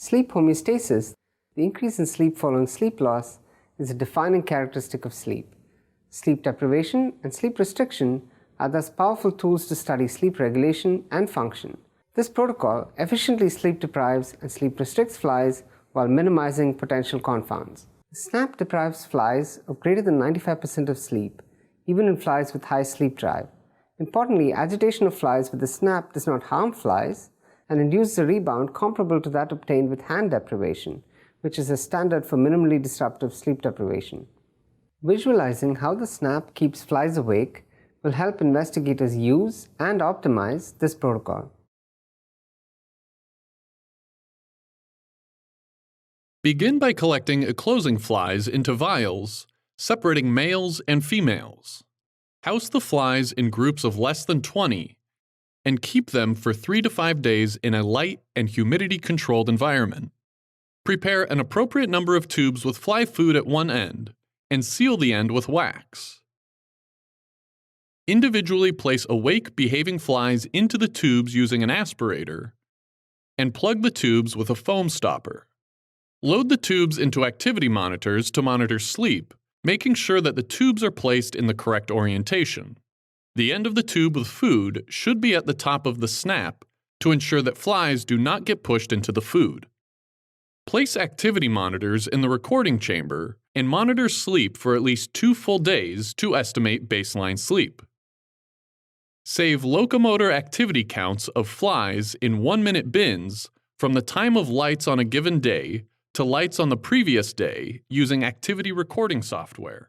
Sleep homeostasis, the increase in sleep following sleep loss, is a defining characteristic of sleep. Sleep deprivation and sleep restriction are thus powerful tools to study sleep regulation and function. This protocol efficiently sleep deprives and sleep restricts flies while minimizing potential confounds. The SNAP deprives flies of greater than 95% of sleep, even in flies with high sleep drive. Importantly, agitation of flies with the SNAP does not harm flies and induces a rebound comparable to that obtained with hand deprivation, which is a standard for minimally disruptive sleep deprivation. Visualizing how the SNAP keeps flies awake will help investigators use and optimize this protocol. Begin by collecting enclosing flies into vials, separating males and females. House the flies in groups of less than 20 and keep them for 3 to 5 days in a light and humidity-controlled environment. Prepare an appropriate number of tubes with fly food at one end and seal the end with wax. Individually place awake behaving flies into the tubes using an aspirator and plug the tubes with a foam stopper. Load the tubes into activity monitors to monitor sleep, making sure that the tubes are placed in the correct orientation. The end of the tube with food should be at the top of the SNAP to ensure that flies do not get pushed into the food. Place activity monitors in the recording chamber and monitor sleep for at least 2 full days to estimate baseline sleep. Save locomotor activity counts of flies in 1-minute bins from the time of lights on a given day to lights on the previous day using activity recording software.